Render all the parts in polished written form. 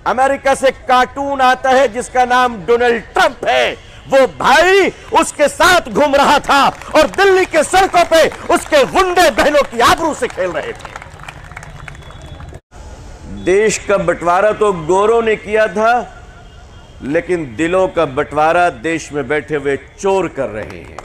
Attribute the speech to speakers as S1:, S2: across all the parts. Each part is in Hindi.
S1: अमेरिका से कार्टून आता है जिसका नाम डोनाल्ड ट्रंप है, वो भाई उसके साथ घूम रहा था और दिल्ली के सड़कों पे उसके गुंडे बहनों की आबरू से खेल रहे थे। देश का बंटवारा तो गोरों ने किया था, लेकिन दिलों का बंटवारा देश में बैठे हुए चोर कर रहे हैं।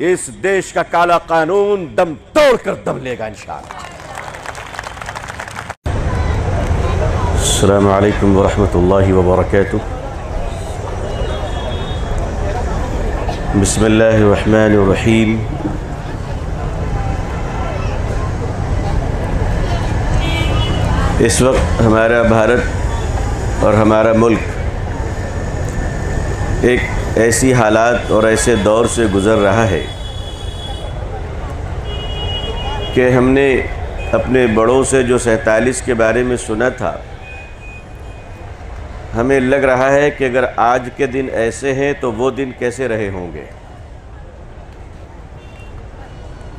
S1: इस देश का काला कानून दम तोड़कर दम लेगा इंशाअल्लाह। अस्सलामु अलैकुम वरहमतुल्लाहि वबरकातुह। बिस्मिल्लाहिर्रहमानिर्रहीम। इस वक्त हमारा भारत और हमारा मुल्क एक ऐसी हालात और ऐसे दौर से गुज़र रहा है कि हमने अपने बड़ों से जो 47 के बारे में सुना था, हमें लग रहा है कि अगर आज के दिन ऐसे हैं तो वो दिन कैसे रहे होंगे।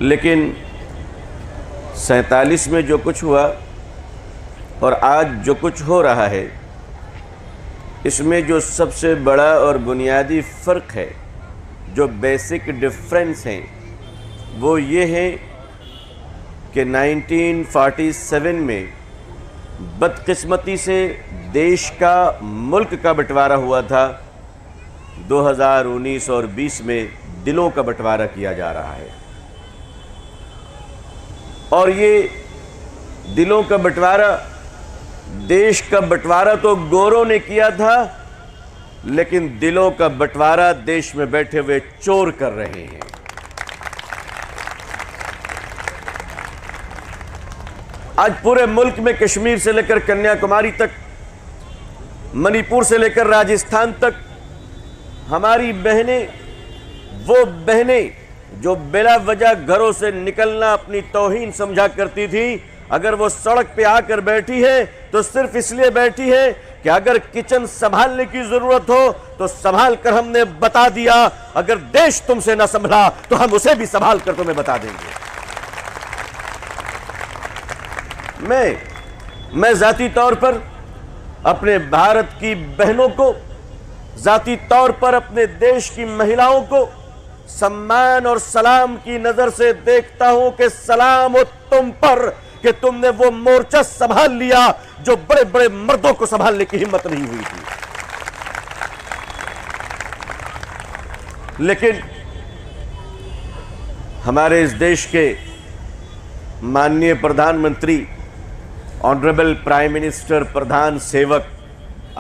S1: लेकिन 47 में जो कुछ हुआ और आज जो कुछ हो रहा है, इसमें जो सबसे बड़ा और बुनियादी फ़र्क है, जो बेसिक डिफरेंस है, वो ये है कि 1947 में बदकिस्मती से देश का, मुल्क का बंटवारा हुआ था। 2019 और 20 में दिलों का बंटवारा किया जा रहा है। और ये दिलों का बंटवारा, देश का बंटवारा तो गोरों ने किया था, लेकिन दिलों का बंटवारा देश में बैठे हुए चोर कर रहे हैं। आज पूरे मुल्क में कश्मीर से लेकर कन्याकुमारी तक, मणिपुर से लेकर राजस्थान तक, हमारी बहनें, वो बहनें जो बिला वजह घरों से निकलना अपनी तौहीन समझा करती थी, अगर वो सड़क पे आकर बैठी है तो सिर्फ इसलिए बैठी है कि अगर किचन संभालने की जरूरत हो तो संभाल कर हमने बता दिया, अगर देश तुमसे ना संभला तो हम उसे भी संभाल कर तुम्हें बता देंगे। मैं जाती तौर पर अपने भारत की बहनों को, जाती तौर पर अपने देश की महिलाओं को सम्मान और सलाम की नजर से देखता हूं कि सलाम हो तुम पर कि तुमने वो मोर्चा संभाल लिया जो बड़े बड़े मर्दों को संभालने की हिम्मत नहीं हुई थी। लेकिन हमारे इस देश के माननीय प्रधानमंत्री, ऑनरेबल प्राइम मिनिस्टर, प्रधान सेवक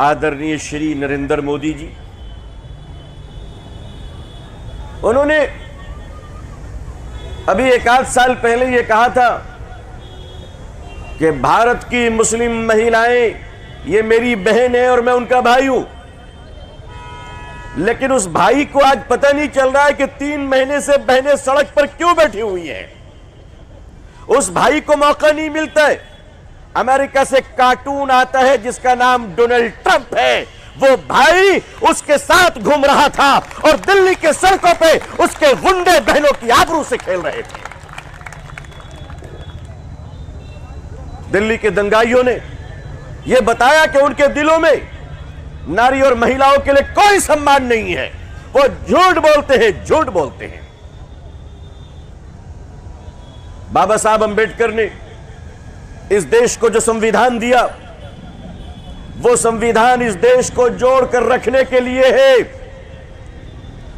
S1: आदरणीय श्री नरेंद्र मोदी जी, उन्होंने अभी एक आध साल पहले ये कहा था कि भारत की मुस्लिम महिलाएं ये मेरी बहन है और मैं उनका भाई हूं। लेकिन उस भाई को आज पता नहीं चल रहा है कि 3 महीने से बहनें सड़क पर क्यों बैठी हुई हैं। उस भाई को मौका नहीं मिलता है। अमेरिका से कार्टून आता है जिसका नाम डोनाल्ड ट्रंप है, वो भाई उसके साथ घूम रहा था और दिल्ली के सड़कों पे उसके गुंडे बहनों की आबरू से खेल रहे थे। दिल्ली के दंगाइयों ने यह बताया कि उनके दिलों में नारी और महिलाओं के लिए कोई सम्मान नहीं है। वो झूठ बोलते हैं, झूठ बोलते हैं। बाबा साहब अंबेडकर ने इस देश को जो संविधान दिया, वो संविधान इस देश को जोड़कर रखने के लिए है।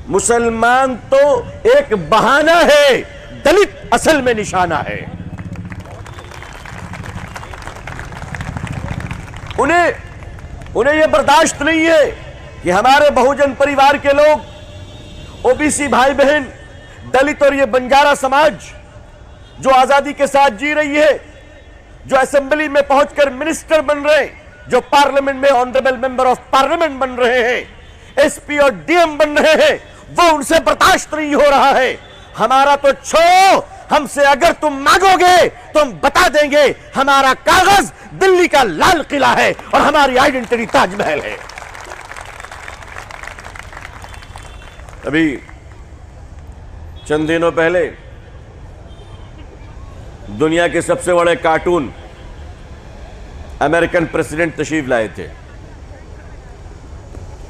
S1: मुसलमान तो एक बहाना है, दलित असल में निशाना है। उन्हें यह बर्दाश्त नहीं है कि हमारे बहुजन परिवार के लोग, ओबीसी भाई बहन, दलित और ये बंजारा समाज जो आजादी के साथ जी रही है, जो असेंबली में पहुंचकर मिनिस्टर बन रहे हैं, जो पार्लियामेंट में ऑनरेबल मेंबर ऑफ पार्लियामेंट बन रहे हैं, एसपी और डीएम बन रहे हैं, वो उनसे बर्दाश्त नहीं हो रहा है। हमारा तो छोड़ो, हमसे अगर तुम मांगोगे तो हम बता देंगे हमारा कागज दिल्ली का लाल किला है और हमारी आइडेंटिटी ताजमहल है। अभी चंद दिनों पहले दुनिया के सबसे बड़े कार्टून अमेरिकन प्रेसिडेंट तशरीफ लाए थे।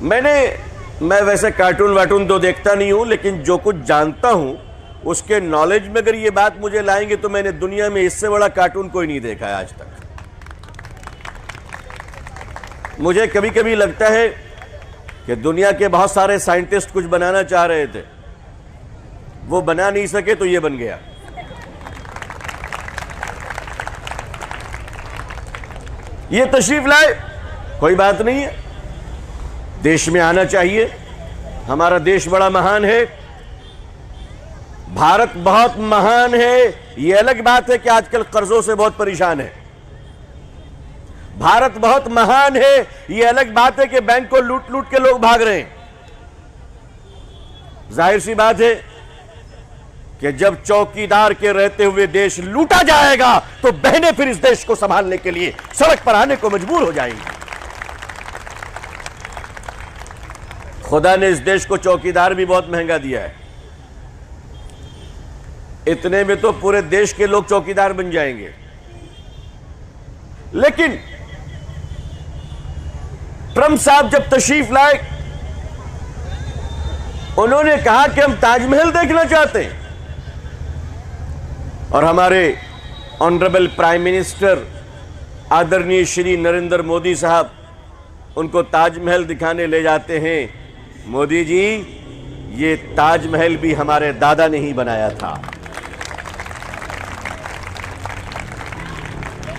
S1: मैं वैसे कार्टून वार्टून तो देखता नहीं हूं, लेकिन जो कुछ जानता हूं उसके नॉलेज में अगर ये बात मुझे लाएंगे तो मैंने दुनिया में इससे बड़ा कार्टून कोई नहीं देखा है आज तक। मुझे कभी कभी लगता है कि दुनिया के बहुत सारे साइंटिस्ट कुछ बनाना चाह रहे थे, वो बना नहीं सके तो ये बन गया। ये तशरीफ लाए, कोई बात नहीं है, देश में आना चाहिए। हमारा देश बड़ा महान है, भारत बहुत महान है। यह अलग बात है कि आजकल कर्जों से बहुत परेशान है। भारत बहुत महान है, यह अलग बात है कि बैंक को लूट लूट के लोग भाग रहे हैं। जाहिर सी बात है कि जब चौकीदार के रहते हुए देश लूटा जाएगा तो बहनें फिर इस देश को संभालने के लिए सड़क पर आने को मजबूर हो जाएंगी। खुदा ने इस देश को चौकीदार भी बहुत महंगा दिया है। इतने में तो पूरे देश के लोग चौकीदार बन जाएंगे। लेकिन ट्रंप साहब जब तशरीफ लाए, उन्होंने कहा कि हम ताजमहल देखना चाहते हैं, और हमारे ऑनरेबल प्राइम मिनिस्टर आदरणीय श्री नरेंद्र मोदी साहब उनको ताजमहल दिखाने ले जाते हैं। मोदी जी, ये ताजमहल भी हमारे दादा ने ही बनाया था।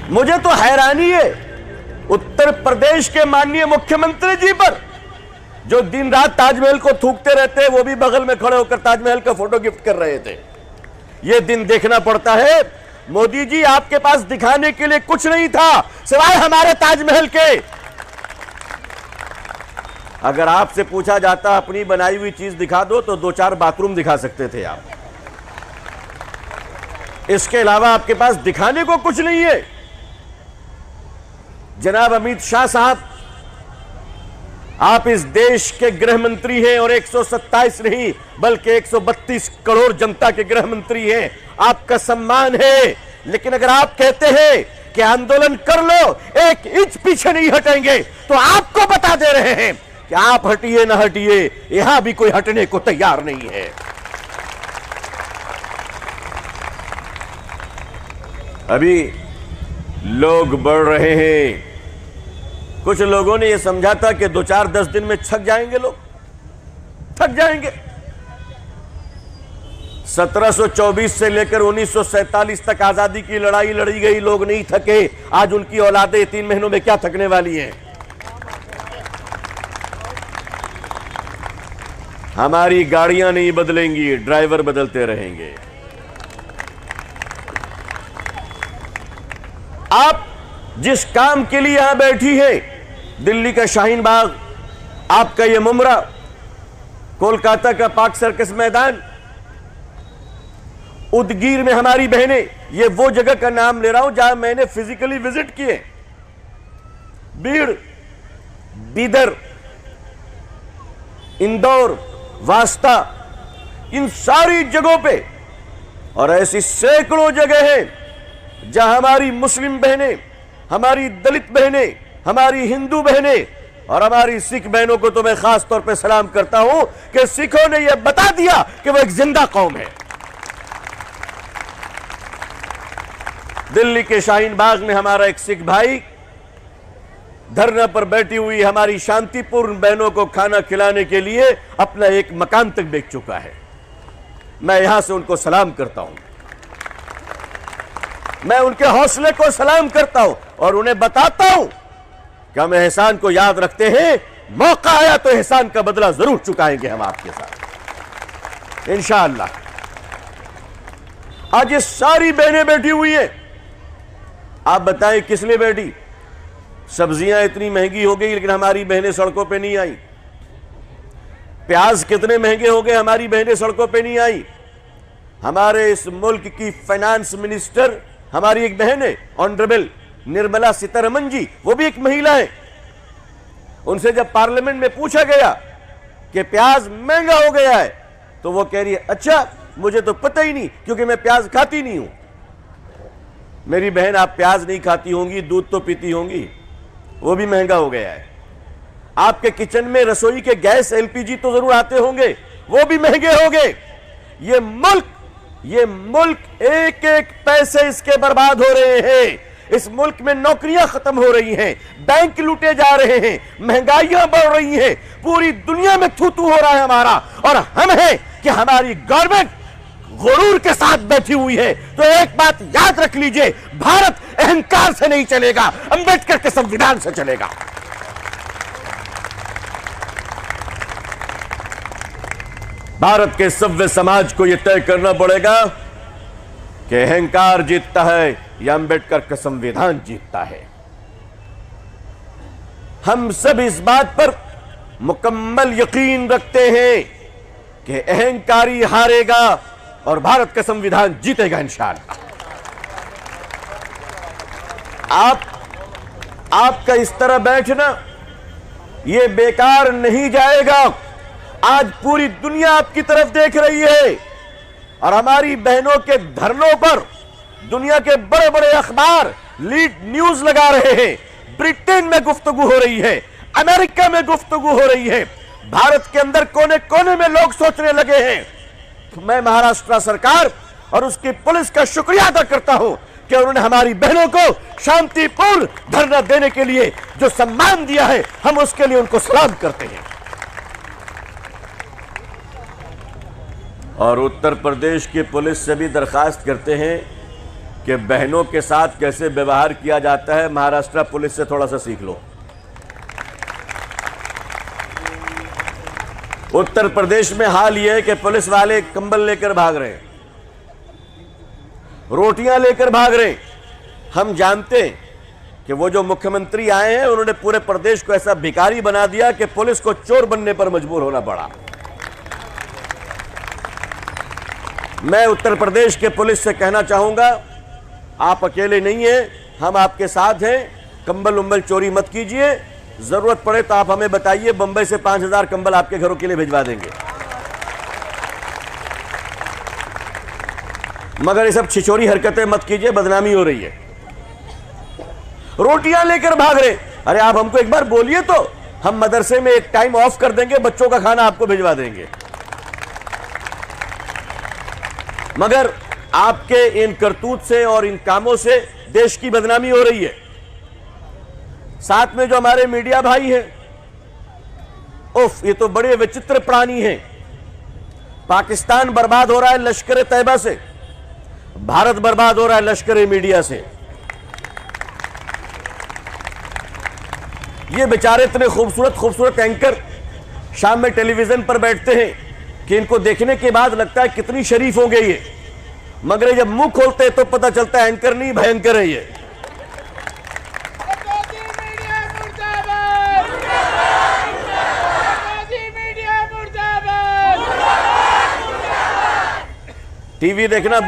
S1: मुझे तो हैरानी है उत्तर प्रदेश के माननीय मुख्यमंत्री जी पर, जो दिन रात ताजमहल को थूकते रहते हैं, वो भी बगल में खड़े होकर ताजमहल का फोटो गिफ्ट कर रहे थे। यह दिन देखना पड़ता है। मोदी जी, आपके पास दिखाने के लिए कुछ नहीं था सिवाय हमारे ताजमहल के। अगर आपसे पूछा जाता अपनी बनाई हुई चीज दिखा दो तो 2-4 बाथरूम दिखा सकते थे आप। इसके अलावा आपके पास दिखाने को कुछ नहीं है। जनाब अमित शाह साहब, आप इस देश के गृह मंत्री हैं और 127 नहीं बल्कि 132 करोड़ जनता के गृह मंत्री हैं। आपका सम्मान है। लेकिन अगर आप कहते हैं कि आंदोलन कर लो, 1 इंच पीछे नहीं हटेंगे, तो आपको बता दे रहे हैं कि आप हटिए ना हटिए, यहां भी कोई हटने को तैयार नहीं है। अभी लोग बढ़ रहे हैं। कुछ लोगों ने यह समझा था कि 2-4-10 दिन में थक जाएंगे, लोग थक जाएंगे। 1724 से लेकर 1947 तक आजादी की लड़ाई लड़ी गई, लोग नहीं थके। आज उनकी औलादें 3 महीनों में क्या थकने वाली हैं। हमारी गाड़ियां नहीं बदलेंगी, ड्राइवर बदलते रहेंगे। आप जिस काम के लिए यहां बैठी है, दिल्ली का शाहीन बाग, आपका यह मुमरा, कोलकाता का पार्क सर्कस मैदान, उदगीर में हमारी बहनें, ये वो जगह का नाम ले रहा हूं जहां मैंने फिजिकली विजिट किए, बीड़, बीदर, इंदौर, वास्ता, इन सारी जगहों पे, और ऐसी सैकड़ों जगह हैं जहां हमारी मुस्लिम बहनें, हमारी दलित बहनें, हमारी हिंदू बहनें और हमारी सिख बहनों को तो मैं खास तौर पे सलाम करता हूं कि सिखों ने यह बता दिया कि वो एक जिंदा कौम है। दिल्ली के शाहीन बाग में हमारा एक सिख भाई धरना पर बैठी हुई हमारी शांतिपूर्ण बहनों को खाना खिलाने के लिए अपना एक मकान तक बेच चुका है। मैं यहां से उनको सलाम करता हूं, मैं उनके हौसले को सलाम करता हूं और उन्हें बताता हूं कि हम एहसान को याद रखते हैं। मौका आया तो एहसान का बदला जरूर चुकाएंगे हम आपके साथ इंशाअल्लाह। आज ये सारी बहनें बैठी हुई हैं, आप बताएं किस लिए बैठी? सब्जियां इतनी महंगी हो गई लेकिन हमारी बहनें सड़कों पे नहीं आई। प्याज कितने महंगे हो गए, हमारी बहनें सड़कों पे नहीं आई। हमारे इस मुल्क की फाइनेंस मिनिस्टर हमारी एक बहन है, ऑनरेबल निर्मला सीतारमण जी, वो भी एक महिला है। उनसे जब पार्लियामेंट में पूछा गया कि प्याज महंगा हो गया है तो वो कह रही है, अच्छा मुझे तो पता ही नहीं क्योंकि मैं प्याज खाती नहीं हूं। मेरी बहन, आप प्याज नहीं खाती होंगी, दूध तो पीती होंगी, वो भी महंगा हो गया है। आपके किचन में रसोई के गैस एलपीजी तो जरूर आते होंगे, वो भी महंगे हो गए। ये मुल्क एक एक पैसे इसके बर्बाद हो रहे हैं। इस मुल्क में नौकरियां खत्म हो रही हैं, बैंक लूटे जा रहे हैं, महंगाइयां बढ़ रही हैं, पूरी दुनिया में थू-थू हो रहा है हमारा। और हम हैं कि हमारी गवर्नमेंट गुरूर के साथ बैठी हुई है। तो एक बात याद रख लीजिए, भारत अहंकार से नहीं चलेगा, अंबेडकर के संविधान से चलेगा। भारत के सभ्य समाज को यह तय करना पड़ेगा कि अहंकार जीतता है या अंबेडकर का संविधान जीतता है। हम सब इस बात पर मुकम्मल यकीन रखते हैं कि अहंकारी हारेगा और भारत का संविधान जीतेगा इंशाअल्लाह। आपका इस तरह बैठना यह बेकार नहीं जाएगा। आज पूरी दुनिया आपकी तरफ देख रही है और हमारी बहनों के धरनों पर दुनिया के बड़े बड़े अखबार लीड न्यूज लगा रहे हैं। ब्रिटेन में गुफ्तगू हो रही है, अमेरिका में गुफ्तगू हो रही है, भारत के अंदर कोने कोने में लोग सोचने लगे हैं। तो मैं महाराष्ट्र सरकार और उसकी पुलिस का शुक्रिया अदा करता हूं कि उन्होंने हमारी बहनों को शांतिपूर्ण धरना देने के लिए जो सम्मान दिया है, हम उसके लिए उनको सलाम करते हैं। और उत्तर प्रदेश की पुलिस से भी दरखास्त करते हैं कि बहनों के साथ कैसे व्यवहार किया जाता है, महाराष्ट्र पुलिस से थोड़ा सा सीख लो। उत्तर प्रदेश में हाल यह है कि पुलिस वाले कंबल लेकर भाग रहे हैं, रोटियां लेकर भाग रहे हैं। हम जानते हैं कि वो जो मुख्यमंत्री आए हैं उन्होंने पूरे प्रदेश को ऐसा भिखारी बना दिया कि पुलिस को चोर बनने पर मजबूर होना पड़ा। मैं उत्तर प्रदेश के पुलिस से कहना चाहूंगा, आप अकेले नहीं हैं, हम आपके साथ हैं। कंबल उम्बल चोरी मत कीजिए, जरूरत पड़े तो आप हमें बताइए, बंबई से 5000 कंबल आपके घरों के लिए भिजवा देंगे। मगर ये सब छिछोरी हरकतें मत कीजिए, बदनामी हो रही है। रोटियां लेकर भाग रहे, अरे आप हमको एक बार बोलिए तो हम मदरसे में एक टाइम ऑफ कर देंगे, बच्चों का खाना आपको भिजवा देंगे। मगर आपके इन करतूत से और इन कामों से देश की बदनामी हो रही है। साथ में जो हमारे मीडिया भाई हैं, उफ, ये तो बड़े विचित्र प्राणी हैं। पाकिस्तान बर्बाद हो रहा है लश्कर तैयबा से, भारत बर्बाद हो रहा है लश्कर मीडिया से। ये बेचारे इतने खूबसूरत खूबसूरत एंकर शाम में टेलीविजन पर बैठते हैं कि इनको देखने के बाद लगता है कितनी शरीफ हो गई है, मगर जब मुंह खोलते हैं तो पता चलता है एंकर नहीं, भयंकर है ये। टीवी देखना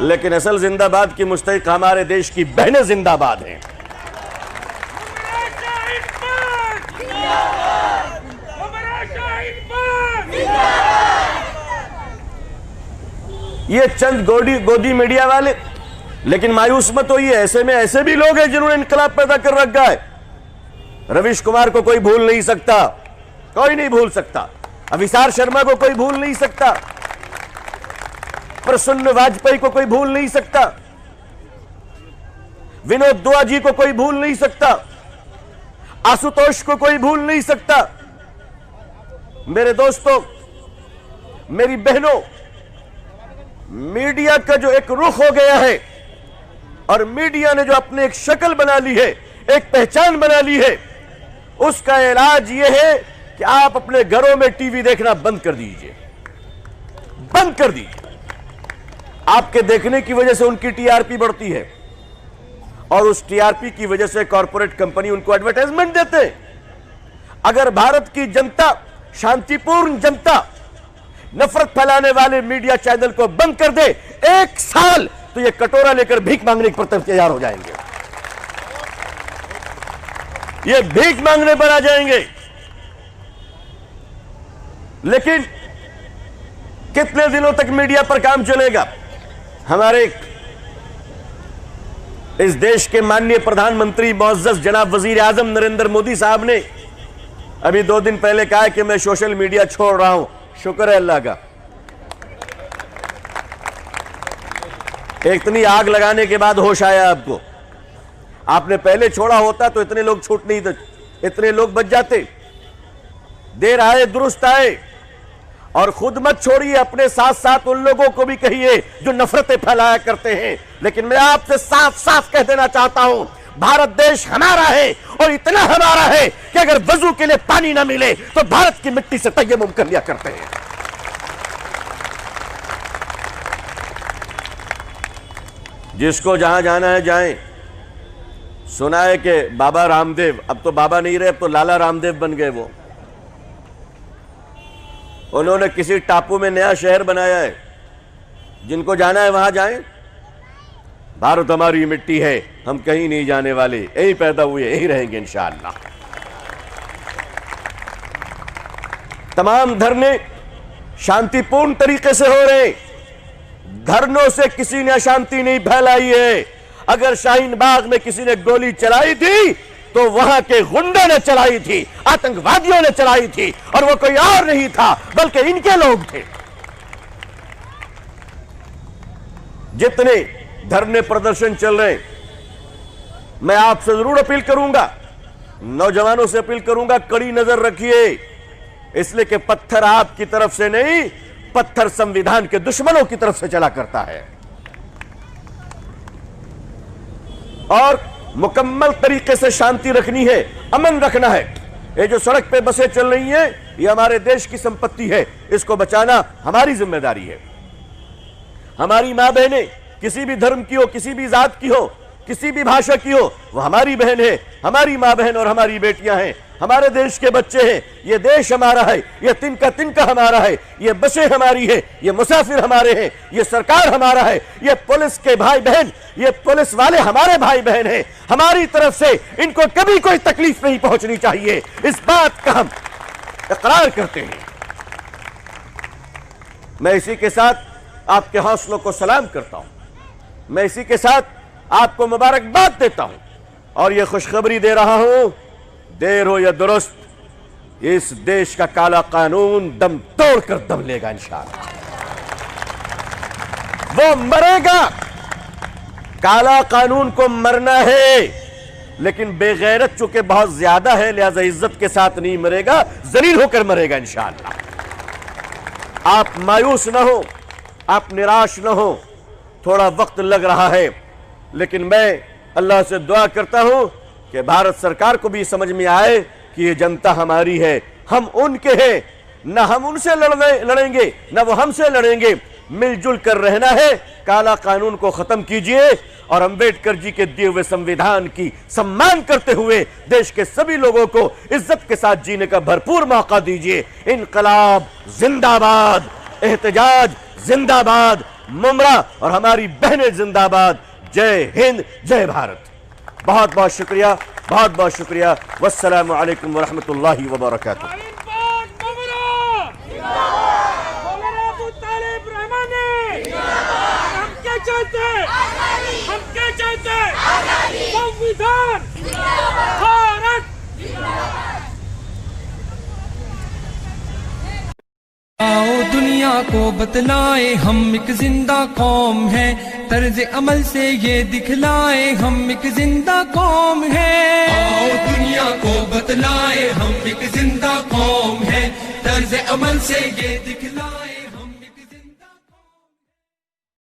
S1: लेकिन असल जिंदाबाद की मुस्तहिक हमारे देश की बहनें जिंदाबाद हैं। ये चंद गोदी मीडिया वाले, लेकिन मायूस मत होइए, ऐसे में ऐसे भी लोग हैं जिन्होंने इनकलाब पैदा कर रखा है। रवीश कुमार को कोई भूल नहीं सकता, कोई नहीं भूल सकता। अभिसार शर्मा को कोई भूल नहीं सकता, प्रसन्न वाजपेयी को कोई भूल नहीं सकता, विनोद दुआ जी को कोई भूल नहीं सकता, आशुतोष को कोई भूल नहीं सकता। मेरे दोस्तों, मेरी बहनों, मीडिया का जो एक रुख हो गया है और मीडिया ने जो अपने एक शक्ल बना ली है, एक पहचान बना ली है, उसका इलाज यह है कि आप अपने घरों में टीवी देखना बंद कर दीजिए, बंद कर दीजिए। आपके देखने की वजह से उनकी टीआरपी बढ़ती है और उस टीआरपी की वजह से कॉर्पोरेट कंपनी उनको एडवर्टाइजमेंट देते हैं। अगर भारत की जनता, शांतिपूर्ण जनता, नफरत फैलाने वाले मीडिया चैनल को बंद कर दे, 1 साल तो ये कटोरा लेकर भीख मांगने पर तैयार हो जाएंगे, ये भीख मांगने पर आ जाएंगे। लेकिन कितने दिनों तक मीडिया पर काम चलेगा? हमारे इस देश के माननीय प्रधानमंत्री मुअज़्ज़ज़ जनाब वजीर आजम नरेंद्र मोदी साहब ने अभी 2 दिन पहले कहा कि मैं सोशल मीडिया छोड़ रहा हूं। शुक्र है अल्लाह का। इतनी आग लगाने के बाद होश आया आपको। आपने पहले छोड़ा होता तो इतने लोग छूट नहीं थे, इतने लोग बच जाते। देर आए दुरुस्त आए। और खुद मत छोड़िए, अपने साथ साथ उन लोगों को भी कहिए जो नफरतें फैलाया करते हैं। लेकिन मैं आपसे साफ साफ कह देना चाहता हूं, भारत देश हमारा है और इतना हमारा है कि अगर वजू के लिए पानी ना मिले तो भारत की मिट्टी से तयम्मुम कर लिया करते हैं। जिसको जहां जाना है जाएं। सुना है कि बाबा रामदेव, अब तो बाबा नहीं रहे, अब तो लाला रामदेव बन गए वो। उन्होंने किसी टापू में नया शहर बनाया है। जिनको जाना है वहां जाएं। भारत हमारी मिट्टी है, हम कहीं नहीं जाने वाले, यहीं पैदा हुए यहीं रहेंगे इंशाअल्लाह। तमाम धरने शांतिपूर्ण तरीके से हो रहे। धरनों से किसी ने अशांति नहीं फैलाई है। अगर शाहीन बाग में किसी ने गोली चलाई थी तो वहां के गुंडों ने चलाई थी, आतंकवादियों ने चलाई थी, और वो कोई और नहीं था बल्कि इनके लोग थे। जितने धरने प्रदर्शन चल रहे, मैं आपसे जरूर अपील करूंगा, नौजवानों से अपील करूंगा, कड़ी नजर रखिए। इसलिए कि पत्थर आपकी तरफ से नहीं, पत्थर संविधान के दुश्मनों की तरफ से चला करता है। और मुकम्मल तरीके से शांति रखनी है, अमन रखना है। ये जो सड़क पे बसें चल रही हैं, ये हमारे देश की संपत्ति है, इसको बचाना हमारी जिम्मेदारी है। हमारी मां बहनें किसी भी धर्म की हो, किसी भी जात की हो, किसी भी भाषा की हो, वो हमारी बहन है, हमारी मां बहन और हमारी बेटियां हैं, हमारे देश के बच्चे हैं। ये देश हमारा है, ये तिनका हमारा है, ये बसें हमारी है, ये मुसाफिर हमारे हैं, ये सरकार हमारा है, ये पुलिस के भाई बहन, ये पुलिस वाले हमारे भाई बहन हैं। हमारी तरफ से इनको कभी कोई तकलीफ नहीं पहुंचनी चाहिए, इस बात का हम इकरार करते हैं। मैं इसी के साथ आपके हौसलों को सलाम करता हूं। मैं इसी के साथ आपको मुबारकबाद देता हूं और यह खुशखबरी दे रहा हूं, देर हो या दुरुस्त, इस देश का काला कानून दम तोड़कर दम लेगा इंशाअल्लाह। वो मरेगा। काला कानून को मरना है, लेकिन बेगैरत चूंकि बहुत ज्यादा है, लिहाजा इज्जत के साथ नहीं मरेगा, जलील होकर मरेगा इंशाअल्लाह। आप मायूस ना हो, आप निराश ना हो। थोड़ा वक्त लग रहा है, लेकिन मैं अल्लाह से दुआ करता हूं कि भारत सरकार को भी समझ में आए कि ये जनता हमारी है, हम उनके हैं। न हम उनसे लड़ेंगे, न वो हमसे लड़ेंगे। मिलजुल कर रहना है। काला कानून को खत्म कीजिए और अंबेडकर जी के दिए हुए संविधान की सम्मान करते हुए देश के सभी लोगों को इज्जत के साथ जीने का भरपूर मौका दीजिए। इनकलाब जिंदाबाद, एहतजाज जिंदाबाद, मुमरा और हमारी बहनें जिंदाबाद। जय हिंद, जय भारत। बहुत बहुत शुक्रिया, बहुत बहुत शुक्रिया। वस्सलामु अलैकुम वरहमतुल्लाहि वबरकातुहू।
S2: हम क्या चाहते हैं? संविधान, भारत।
S3: आओ दुनिया को बतलाए हम एक जिंदा कौम है, तर्ज अमल से ये दिखलाए हम एक जिंदा कौम है। आओ दुनिया को बतलाए हम एक जिंदा कौम है, तर्ज अमल से ये दिखलाए।